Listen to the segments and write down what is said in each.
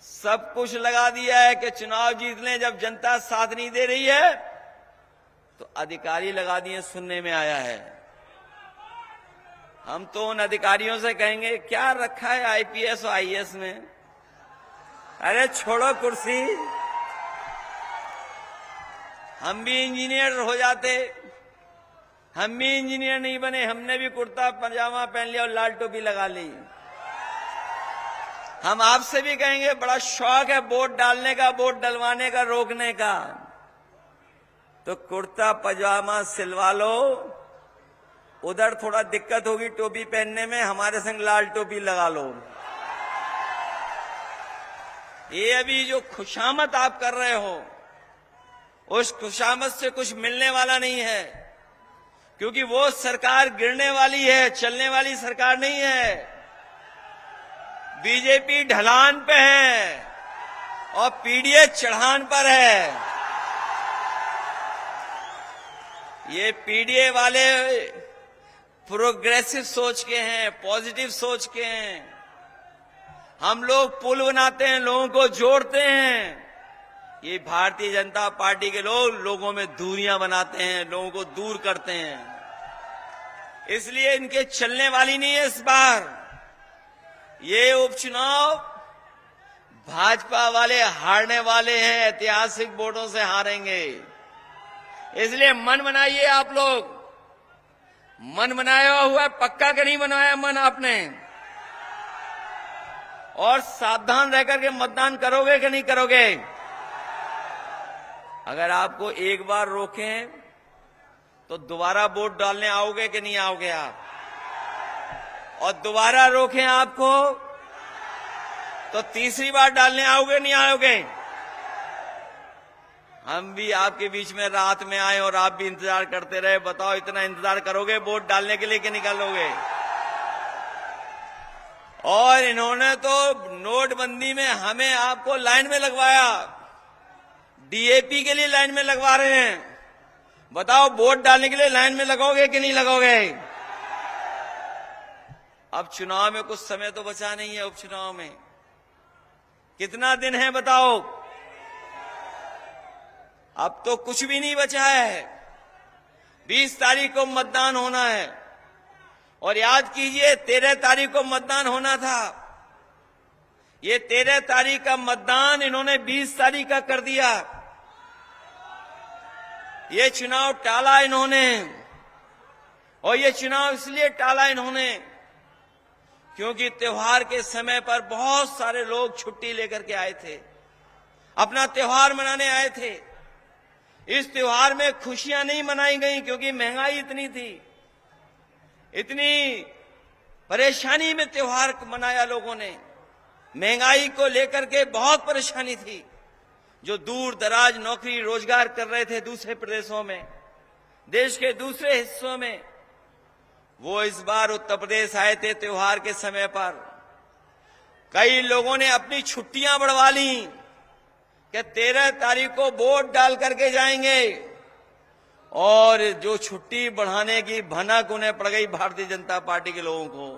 सब कुछ लगा दिया है कि चुनाव जीत लें। जब जनता साथ नहीं दे रही है तो अधिकारी लगा दिए, सुनने में आया है। हम तो उन अधिकारियों से कहेंगे, क्या रखा है आईपीएस और आईएएस में? अरे छोड़ो कुर्सी, हम भी इंजीनियर हो जाते। हम भी इंजीनियर नहीं बने, हमने भी कुर्ता पजामा पहन लिया और लाल टोपी लगा ली। हम आपसे भी कहेंगे, बड़ा शौक है वोट डालने का, वोट डलवाने का, रोकने का, तो कुर्ता पजामा सिलवा लो। उधर थोड़ा दिक्कत होगी टोपी पहनने में, हमारे संग लाल टोपी लगा लो। ये अभी जो खुशामद आप कर रहे हो, उस खुशामद से कुछ मिलने वाला नहीं है, क्योंकि वो सरकार गिरने वाली है, चलने वाली सरकार नहीं है। बीजेपी ढलान पे है और पीडीए चढ़ान पर है। ये पीडीए वाले प्रोग्रेसिव सोच के हैं, पॉजिटिव सोच के हैं। हम लोग पुल बनाते हैं, लोगों को जोड़ते हैं। ये भारतीय जनता पार्टी के लोग लोगों में दूरियां बनाते हैं, लोगों को दूर करते हैं। इसलिए इनके चलने वाली नहीं है इस बार। ये उपचुनाव भाजपा वाले हारने वाले हैं, ऐतिहासिक वोटों से हारेंगे। इसलिए मन बनाइए आप लोग। मन बनाया हुआ है, पक्का कि नहीं बनाया मन आपने? और सावधान रह करके मतदान करोगे कि नहीं करोगे? अगर आपको एक बार रोकें तो दोबारा वोट डालने आओगे कि नहीं आओगे आप? और दोबारा रोकें आपको तो तीसरी बार डालने आओगे नहीं आओगे? हम भी आपके बीच में रात में आए और आप भी इंतजार करते रहे। बताओ, इतना इंतजार करोगे वोट डालने के लिए कि निकालोगे? और इन्होंने तो नोटबंदी में हमें आपको लाइन में लगवाया, डीएपी के लिए लाइन में लगवा रहे हैं। बताओ, वोट डालने के लिए लाइन में लगोगे कि नहीं लगोगे? अब चुनाव में कुछ समय तो बचा नहीं है। उपचुनाव में कितना दिन है बताओ? अब तो कुछ भी नहीं बचा है। 20 तारीख को मतदान होना है और याद कीजिए 13 तारीख को मतदान होना था। ये 13 तारीख का मतदान इन्होंने 20 तारीख का कर दिया। ये चुनाव टाला इन्होंने, और ये चुनाव इसलिए टाला इन्होंने क्योंकि त्योहार के समय पर बहुत सारे लोग छुट्टी लेकर के आए थे, अपना त्योहार मनाने आए थे। इस त्योहार में खुशियां नहीं मनाई गई क्योंकि महंगाई इतनी थी, इतनी परेशानी में त्योहार मनाया लोगों ने। महंगाई को लेकर के बहुत परेशानी थी। जो दूर दराज नौकरी रोजगार कर रहे थे दूसरे प्रदेशों में, देश के दूसरे हिस्सों में, वो इस बार उत्तर प्रदेश आए थे त्योहार के समय पर। कई लोगों ने अपनी छुट्टियां बढ़वा ली कि 13 तारीख को वोट डाल करके जाएंगे, और जो छुट्टी बढ़ाने की भनक उन्हें पड़ गई भारतीय जनता पार्टी के लोगों को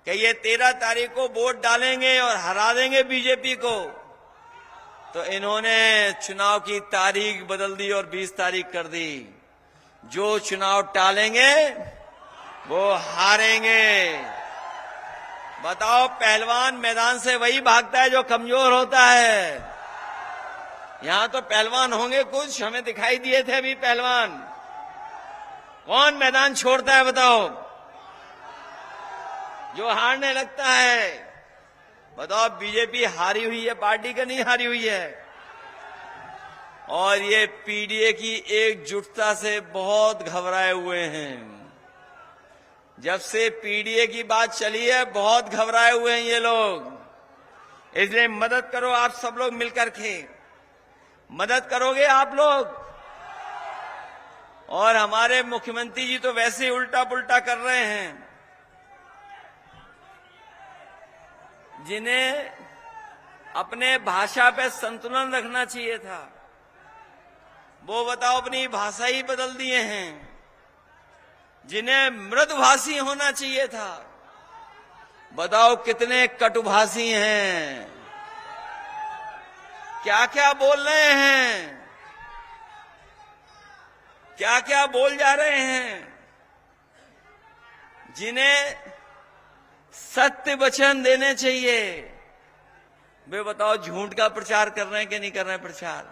कि ये 13 तारीख को वोट डालेंगे और हरा देंगे बीजेपी को। तो इन्होंने चुनाव की तारीख बदल दी और 20 तारीख कर दी। जो चुनाव टालेंगे वो हारेंगे। बताओ, पहलवान मैदान से वही भागता है जो कमजोर होता है। यहां तो पहलवान होंगे कुछ, हमें दिखाई दिए थे अभी पहलवान। कौन मैदान छोड़ता है बताओ? जो हारने लगता है। बताओ, बीजेपी हारी हुई है पार्टी का, नहीं हारी हुई है? और ये पीडीए की एकजुटता से बहुत घबराए हुए हैं। जब से पीडीए की बात चली है बहुत घबराए हुए हैं ये लोग। इसलिए मदद करो आप सब लोग मिलकर के। मदद करोगे आप लोग? और हमारे मुख्यमंत्री जी तो वैसे ही उल्टा पुल्टा कर रहे हैं। जिन्हें अपने भाषा पे संतुलन रखना चाहिए था, वो बताओ अपनी भाषा ही बदल दिए हैं। जिन्हें मृदुभाषी होना चाहिए था, बताओ कितने कटुभाषी हैं। क्या क्या बोल रहे हैं, क्या क्या बोल जा रहे हैं। जिन्हें सत्य वचन देने चाहिए, वे बताओ झूठ का प्रचार कर रहे हैं कि नहीं कर रहे हैं प्रचार।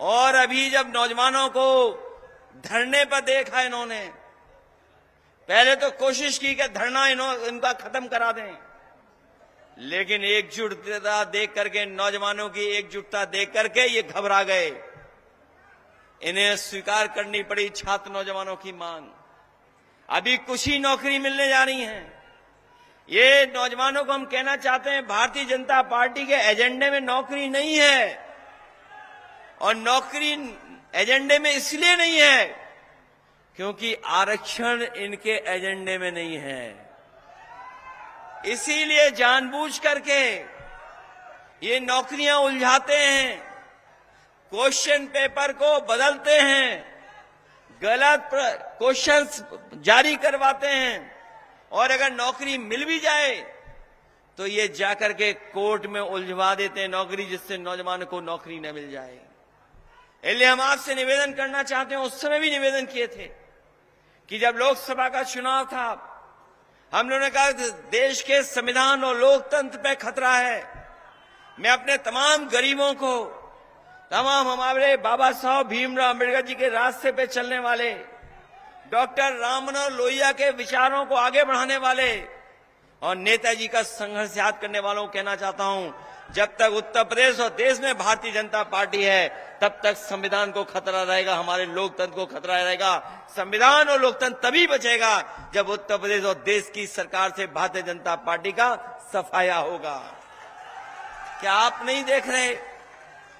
और अभी जब नौजवानों को धरने पर देखा इन्होंने, पहले तो कोशिश की कि धरना इनका खत्म करा दें, लेकिन एकजुटता देख करके, नौजवानों की एकजुटता देख करके ये घबरा गए। इन्हें स्वीकार करनी पड़ी छात्र नौजवानों की मांग। अभी कुछ ही नौकरी मिलने जा रही है। ये नौजवानों को हम कहना चाहते हैं, भारतीय जनता पार्टी के एजेंडे में नौकरी नहीं है। और नौकरी एजेंडे में इसलिए नहीं है क्योंकि आरक्षण इनके एजेंडे में नहीं है। इसीलिए जानबूझ करके ये नौकरियां उलझाते हैं, क्वेश्चन पेपर को बदलते हैं, गलत क्वेश्चंस जारी करवाते हैं, और अगर नौकरी मिल भी जाए तो ये जाकर के कोर्ट में उलझवा देते हैं नौकरी, जिससे नौजवान को नौकरी न मिल जाए। इसलिए हम आपसे निवेदन करना चाहते हैं, उस समय भी निवेदन किए थे कि जब लोकसभा का चुनाव था, हम लोगों ने कहा देश के संविधान और लोकतंत्र पे खतरा है। मैं अपने तमाम गरीबों को, तमाम हमारे बाबा साहब भीमराव अम्बेडकर जी के रास्ते पे चलने वाले, डॉक्टर राम मनोहर लोहिया के विचारों को आगे बढ़ाने वाले और नेताजी का संघर्ष याद करने वालों को कहना चाहता हूं, जब तक उत्तर प्रदेश और देश में भारतीय जनता पार्टी है, तब तक संविधान को खतरा रहेगा, हमारे लोकतंत्र को खतरा रहेगा। संविधान और लोकतंत्र तभी बचेगा जब उत्तर प्रदेश और देश की सरकार से भारतीय जनता पार्टी का सफाया होगा। क्या आप नहीं देख रहे,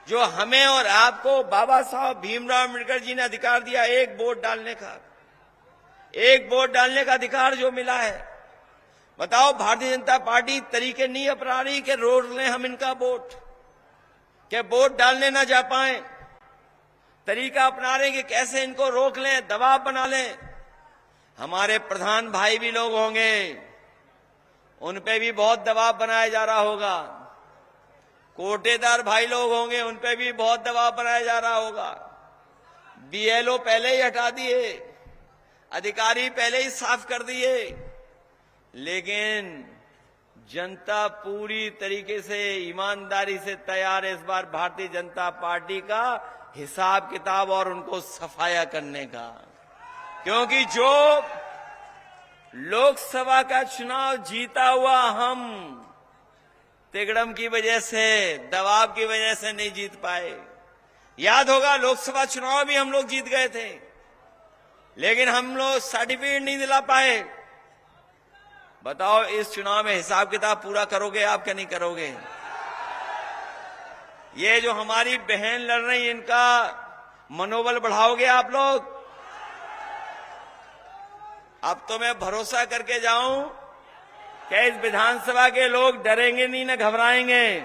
जो हमें और आपको बाबा साहब भीमराव अम्बेडकर जी ने अधिकार दिया, एक वोट डालने का, एक वोट डालने का अधिकार जो मिला है, बताओ भारतीय जनता पार्टी तरीके नहीं अपना रही कि रोक लें हम इनका वोट, कि वोट डालने ना जा पाए। तरीका अपना रहे कि कैसे इनको रोक लें, दबाव बना लें। हमारे प्रधान भाई भी लोग होंगे, उन पे भी बहुत दबाव बनाया जा रहा होगा। कोटेदार भाई लोग होंगे, उन पे भी बहुत दबाव बनाया जा रहा होगा। बीएलओ पहले ही हटा दिए, अधिकारी पहले ही साफ कर दिए, लेकिन जनता पूरी तरीके से ईमानदारी से तैयार है इस बार भारतीय जनता पार्टी का हिसाब किताब और उनको सफाया करने का। क्योंकि जो लोकसभा का चुनाव जीता हुआ हम तिगड़म की वजह से, दबाव की वजह से नहीं जीत पाए। याद होगा लोकसभा चुनाव भी हम लोग जीत गए थे, लेकिन हम लोग सर्टिफिकेट नहीं दिला पाए। बताओ इस चुनाव में हिसाब किताब पूरा करोगे आप क्या नहीं करोगे? ये जो हमारी बहन लड़ रही, इनका मनोबल बढ़ाओगे आप लोग? अब तो मैं भरोसा करके जाऊं क्या इस विधानसभा के लोग डरेंगे नहीं, न घबराएंगे?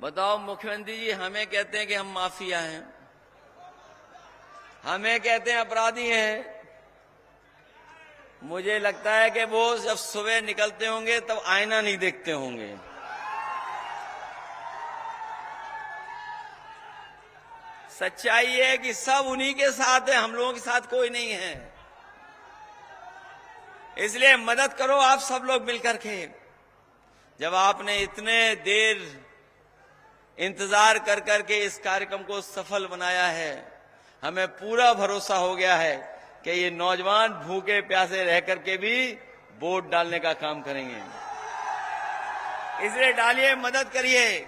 बताओ मुख्यमंत्री जी हमें कहते हैं कि हम माफिया हैं, हमें कहते हैं अपराधी हैं। मुझे लगता है कि वो जब सुबह निकलते होंगे तब आईना नहीं देखते होंगे। सच्चाई है कि सब उन्हीं के साथ है, हम लोगों के साथ कोई नहीं है। इसलिए मदद करो आप सब लोग मिलकर के। जब आपने इतने देर इंतजार कर करके इस कार्यक्रम को सफल बनाया है, हमें पूरा भरोसा हो गया है कि ये नौजवान भूखे प्यासे रह करके भी वोट डालने का काम करेंगे। इसलिए डालिए, मदद करिए,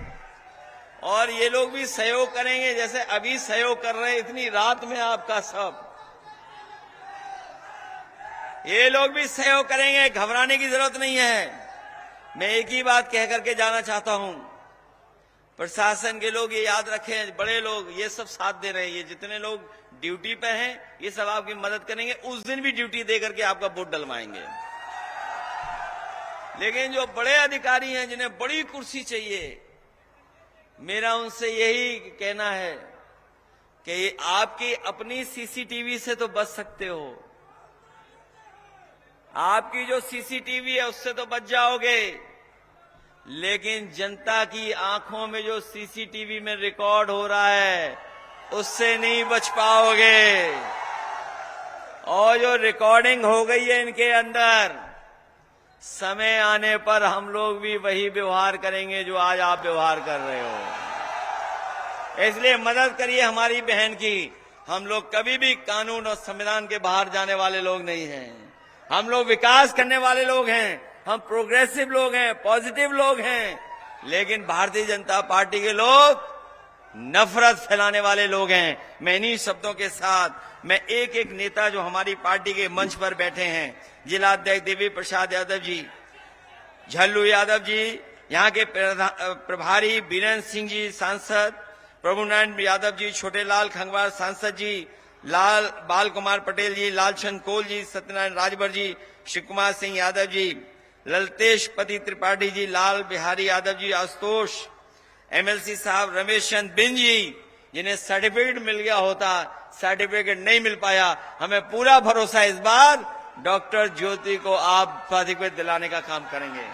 और ये लोग भी सहयोग करेंगे जैसे अभी सहयोग कर रहे हैं इतनी रात में आपका सब। ये लोग भी सहयोग करेंगे, घबराने की जरूरत नहीं है। मैं एक ही बात कह करके जाना चाहता हूं, प्रशासन के लोग ये याद रखें, बड़े लोग ये सब साथ दे रहे हैं, ये जितने लोग ड्यूटी पे हैं ये सब आपकी मदद करेंगे। उस दिन भी ड्यूटी दे करके आपका वोट डलवाएंगे। लेकिन जो बड़े अधिकारी हैं जिन्हें बड़ी कुर्सी चाहिए, मेरा उनसे यही कहना है कि आपकी अपनी सीसीटीवी से तो बच सकते हो, आपकी जो सीसीटीवी है उससे तो बच जाओगे, लेकिन जनता की आंखों में जो सीसीटीवी में रिकॉर्ड हो रहा है उससे नहीं बच पाओगे। और जो रिकॉर्डिंग हो गई है इनके अंदर, समय आने पर हम लोग भी वही व्यवहार करेंगे जो आज आप व्यवहार कर रहे हो। इसलिए मदद करिए हमारी बहन की। हम लोग कभी भी कानून और संविधान के बाहर जाने वाले लोग नहीं हैं। हम लोग विकास करने वाले लोग हैं, हम प्रोग्रेसिव लोग हैं, पॉजिटिव लोग हैं। लेकिन भारतीय जनता पार्टी के लोग नफरत फैलाने वाले लोग हैं। मैं इन्हीं शब्दों के साथ मैं एक एक नेता जो हमारी पार्टी के मंच पर बैठे हैं, जिला अध्यक्ष देवी प्रसाद यादव जी, झल्लू यादव जी, यहाँ के प्रभारी बीरेंद्र सिंह जी सांसद, प्रभुनारायण यादव जी, छोटेलाल खंगवार सांसद जी, लाल बाल कुमार पटेल जी, लालचंद कोल जी, सत्यनारायण राजभर जी, शिव कुमार सिंह यादव जी, ललतेश पति त्रिपाठी जी, लाल बिहारी यादव जी, आशुतोष एमएलसी साहब, रमेश चंद बिन जी, जिन्हें सर्टिफिकेट मिल गया होता, सर्टिफिकेट नहीं मिल पाया। हमें पूरा भरोसा इस बार डॉक्टर ज्योति को आप सर्टिफिकेट दिलाने का काम करेंगे।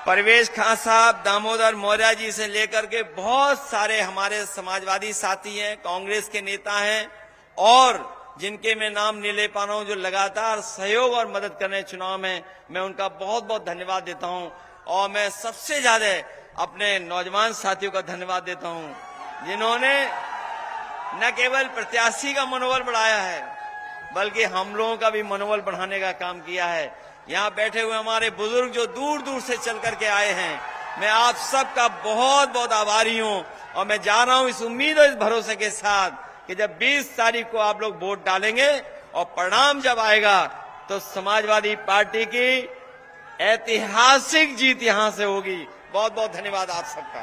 परवेश खान साहब, दामोदर मौर्य जी से लेकर के बहुत सारे हमारे समाजवादी साथी हैं, कांग्रेस के नेता हैं और जिनके मैं नाम नहीं ले पा रहा हूं, जो लगातार सहयोग और मदद कर रहे हैं चुनाव में, मैं उनका बहुत बहुत धन्यवाद देता हूं। और मैं सबसे ज्यादा अपने नौजवान साथियों का धन्यवाद देता हूं, जिन्होंने न केवल प्रत्याशी का मनोबल बढ़ाया है बल्कि हम लोगों का भी मनोबल बढ़ाने का काम किया है। यहाँ बैठे हुए हमारे बुजुर्ग जो दूर दूर से चल करके आए हैं, मैं आप सबका बहुत बहुत आभारी हूं। और मैं जा रहा हूं इस उम्मीद और इस भरोसे के साथ कि जब 20 तारीख को आप लोग वोट डालेंगे और परिणाम जब आएगा तो समाजवादी पार्टी की ऐतिहासिक जीत यहां से होगी। बहुत बहुत धन्यवाद आप सबका।